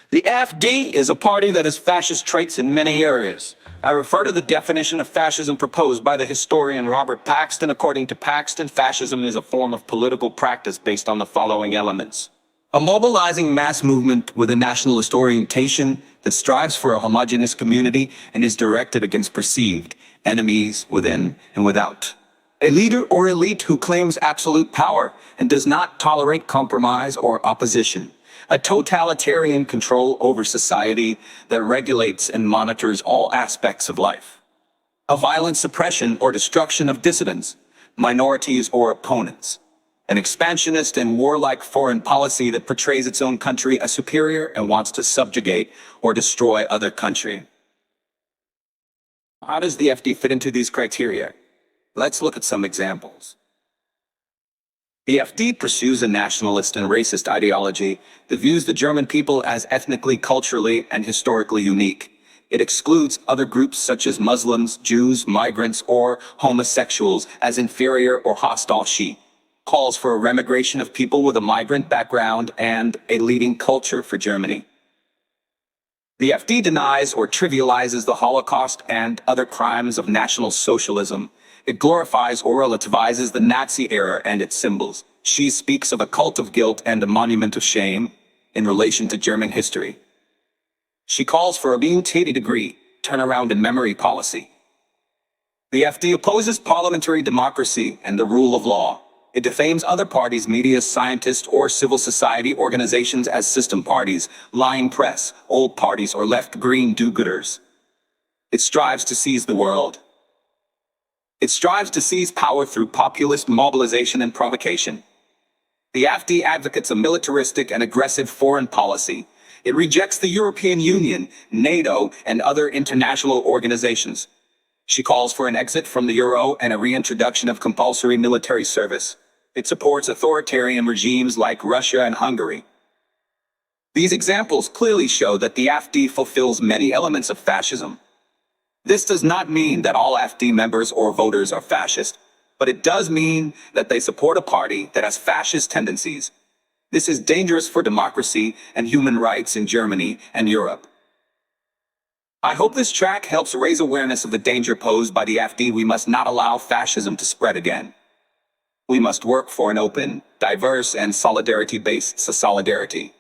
The AfD is a party that has fascist traits in many areas. I refer to the definition of fascism proposed by the historian Robert Paxton. According to Paxton, fascism is a form of political practice based on the following elements: a mobilizing mass movement with a nationalist orientation that strives for a homogeneous community and is directed against perceived enemies within and without. A leader or elite who claims absolute power and does not tolerate compromise or opposition. A totalitarian control over society that regulates and monitors all aspects of life. A violent suppression or destruction of dissidents, minorities, or opponents. An expansionist and warlike foreign policy that portrays its own country as superior and wants to subjugate or destroy other countries. How does the AfD fit into these criteria? Let's look at some examples. The AfD pursues a nationalist and racist ideology that views the German people as ethnically, culturally, and historically unique. It excludes other groups such as Muslims, Jews, migrants, or homosexuals as inferior or hostile. She calls for a remigration of people with a migrant background and a leading culture for Germany. The AfD denies or trivializes the Holocaust and other crimes of National Socialism. It glorifies or relativizes the Nazi era and its symbols. She speaks of a cult of guilt and a monument of shame in relation to German history. She calls for a being 80-degree turnaround in memory policy. The AfD opposes parliamentary democracy and the rule of law. It defames other parties, media, scientists, or civil society organizations as system parties, lying press, old parties, or left-green do-gooders. It strives to seize the world. It strives to seize power through populist mobilization and provocation. The AfD advocates a militaristic and aggressive foreign policy. It rejects the European Union, NATO, and other international organizations. She calls for an exit from the euro and a reintroduction of compulsory military service. It supports authoritarian regimes like Russia and Hungary. These examples clearly show that the AfD fulfills many elements of fascism. This does not mean that all AfD members or voters are fascist, but it does mean that they support a party that has fascist tendencies. This is dangerous for democracy and human rights in Germany and Europe. I hope this track helps raise awareness of the danger posed by the AfD. We must not allow fascism to spread again. We must work for an open, diverse, and solidarity-based solidarity.